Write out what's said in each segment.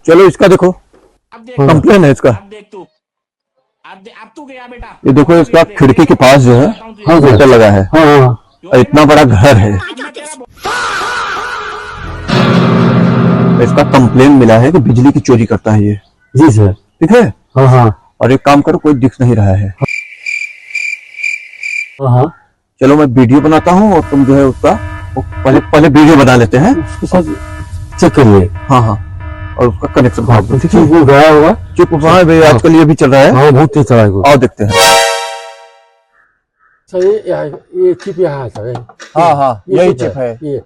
चलो इसका देखो, कंप्लेन है इसका। अब तू गया बेटा। ये देखो इसका खिड़की के पास जो है मीटर लगा है। और इतना बड़ा घर है। इसका कंप्लेन मिला है कि बिजली की चोरी करता है ये। जी सर। ठीक है। हाँ हाँ और एक काम करो, कोई दिख नहीं रहा है। हाँ। चलो मैं वीडियो बनाता हूँ और तुम जो है उसका पहले वीडियो बना लेते हैं, उसके साथ चेक करिए। हाँ हाँ, और उसका कनेक्शन हाँ, ठीक है। वो गया होगा। चुप हाँ भाई, आजकल ये भी चल रहा है। हाँ बहुत तेज चला है। आओ देखते हैं। सर ये चिप यहाँ है सर। हाँ हाँ, यही चिप है। ये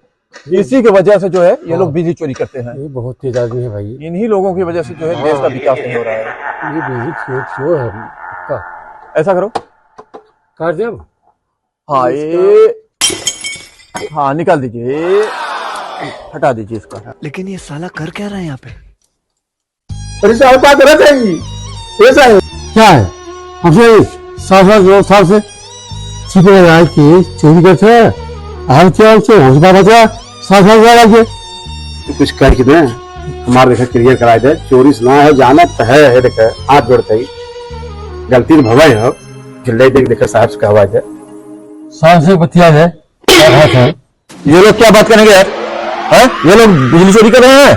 इसी की वजह से जो है ये लोग बिजली चोरी करते हैं। ये बहुत तेज आदमी है भाई। इन्हीं लोगों की वजह से जो है देश का विकास नहीं हो रहा है। ये बिजली चोर है पक्का। ऐसा करो, काट दे अब। हाँ ये, हाँ निकाल दीजिए, हटा दीजिए इसका। लेकिन ये साला कर क्या रहा है यहाँ पे? ऐसा है क्या है? हमसे 7 से छिपे लगा के चोरी करते हैं। हम क्या उसे होशबा बचा 7,000 आगे कुछ कह के दें, हमारे देखा क्लियर कराए दे। चोरी से ना है, जाना है देखे हाथ जोड़ते ही गलती भवाई हो झिल्ले देख देखे साहब से कहवा दे। 7 से बतिया है। ये लोग क्या बात करेंगे यार? है? ये लोग बिजली चोरी कर रहे हैं।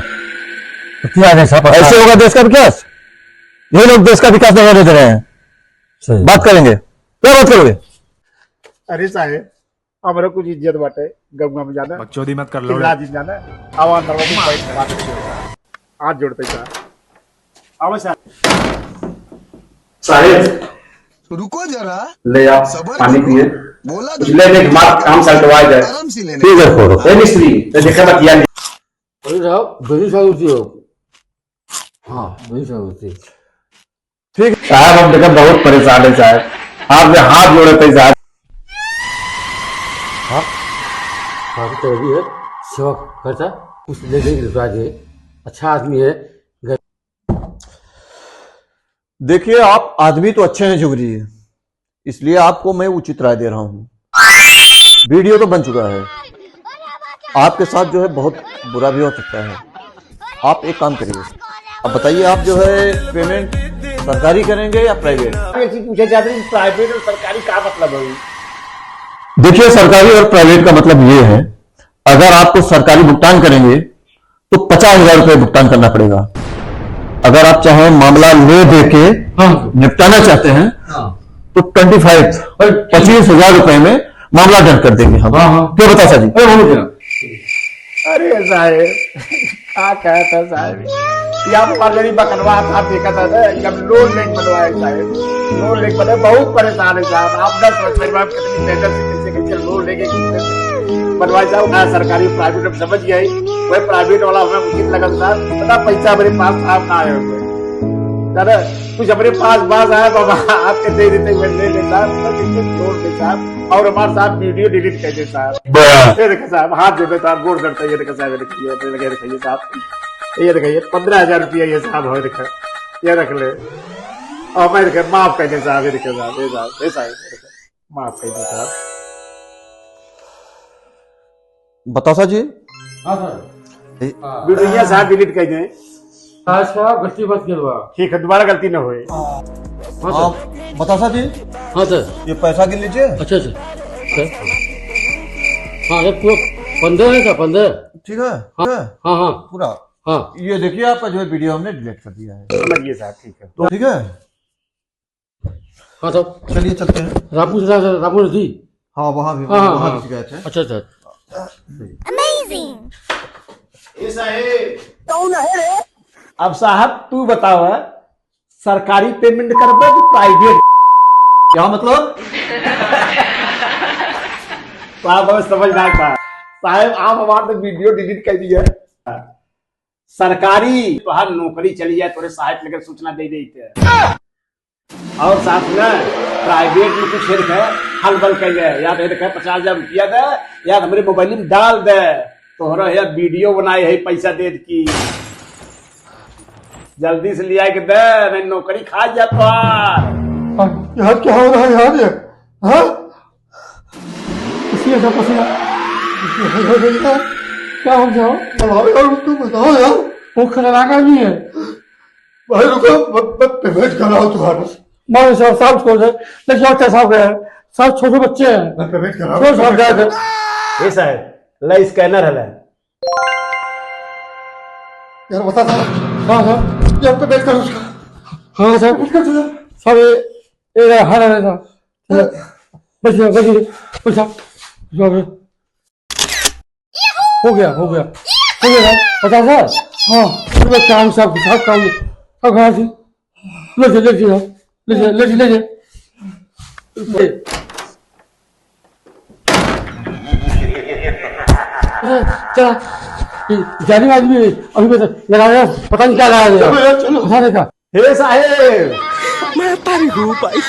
बतिया है सब। ऐसे होगा देश का विकास? ये लोग देश का विकास नहीं होने दे रहे हैं। बात करेंगे, क्या बात करोगे? अरे साहेब हमारा कुछ इज्जत बाटे, गंगा में जाना बकचोदी मत कर लो। जाना आवाज हाथ जोड़ते साहेब। रुको जरा, ले आप सबर पानी करो। पिए, बोला कुछ ले दे, काम सलटवाए जाए। आराम से लेने। ठीक है फोड़ो। ए मिस्त्री तो देखा बतिया नहीं। अरे साहब बड़ी साहब हो। हाँ बड़ी साहब। ठीक साहब, हम देखा बहुत परेशान है साहब, आपने हाथ जोड़े थे साहब। काफी तरह है, सेवा करता कुछ ले दे। अच्छा आदमी है। देखिए आप आदमी तो अच्छे हैं जुगरी, इसलिए आपको मैं उचित राय दे रहा हूँ। वीडियो तो बन चुका है, आपके साथ जो है बहुत बुरा भी हो सकता है। आप एक काम करिए, अब बताइए आप जो है पेमेंट सरकारी करेंगे या प्राइवेट? पूछे जाते हैं प्राइवेट और सरकारी का मतलब है? देखिए सरकारी और प्राइवेट का मतलब ये है, अगर आपको सरकारी भुगतान करेंगे तो 50,000 रुपये भुगतान करना पड़ेगा। अगर आप चाहें मामला ले दे के निपटाना चाहते हैं तो 25,000 रुपए में मामला दर्ज कर देंगे हम। क्या बता सर जी? अरे साहेब क्या कहता साहब, यहाँ ऑलरेडी बकनवा साहब देखा था ना, एकदम लोन लेके बनवाए साहब, लोन लेके बने बहुत परेशान है साहब। आप ना समझ परिवार कितनी मेहनत से कैसे लोन लेके बनवाए साहब। ना सरकारी प्राइवेट में समझ गया, वही प्राइवेट वाला हमें उचित लगा साहब। इतना पैसा हमारे पास साहब ना आए हुए दादा, कुछ हमारे पास आया बाबा आपके दे देते हुए ले ले साहब, छोड़ दे साहब। और हमारे साथ वीडियो डिलीट कर दे साहब। ये देखिए साहब, हाथ जोड़े साहब, गोड़ करता है। ये देखिए साहब, दिखाइए साहब, ये दिखाइए 15,000 रुपया ये साहब हो देखा, ये रख ले और मैं देखे माफ कर दे साहब। ये देखिए साहब, ये साहब, ये साहब माफ कर दे साहब। बता सा जी। हाँ सर वीडियो साहब डिलीट कर दे। अच्छा गलती मत करवा। ठीक है, दोबारा गलती न होए। हाँ बता सा जी, हाँ सर। ये पैसा गिन लीजिए। अच्छा सर। हाँ सर पूरा 15 है सर, 15। ठीक है। हाँ हाँ पूरा। हाँ ये देखिए आपका जो है वीडियो हमने डिलीट कर दिया है। समझिए साहब, ठीक है तो ठीक है, हाँ सर। चलिए चलते हैं। रामू नदी। हाँ वहाँ भी, हाँ, वहाँ हाँ। भी शिकायत है। अच्छा सर। अब साहब तू बताओ, सरकारी पेमेंट करबे कि प्राइवेट? क्या मतलब? साहब हमें समझदार था साहब, आप हमारे तो वीडियो डिलीट कर दिया। सरकारी तो हर नौकरी चली जाए तोरे साहब लेकर सूचना दे देते हैं, और साथ में प्राइवेट में कुछ है हल बल कर गए, या तो 50,000 रुपया दे, या हमारे मोबाइल में डाल दे, तोहरा या वीडियो बनाए है पैसा दे की, जल्दी से लिया के दे, मैं नौकरी खा जाता। यार क्या हो रहा है यार? ये हाँ किसी ऐसा पसीना क्या हो जाओ? बताओ यार, तुम बताओ यार। वो खतरनाक आदमी है। भाई रुको मैं पेमेंट कर रहा हूँ तुम्हारा मानो साहब साहब छोड़ दे लेकिन और क्या साहब गए साहब छोटे बच्चे हैं मैं पेमेंट कर रहा छोड़ साहब जाए ये साहब ला स्कैनर है यार बता साहब हाँ साहब यार पेमेंट कर उसका हाँ साहब साहब ये हाँ साहब बचिए पैसा हो गया साहब पता सर हाँ काम सब काम सब कहा थी ले चला जानी आदमी अभी मैं लगा रहा पता नहीं क्या लगा रहा चलो देखा हे साहेब मैं तारी हूँ भाई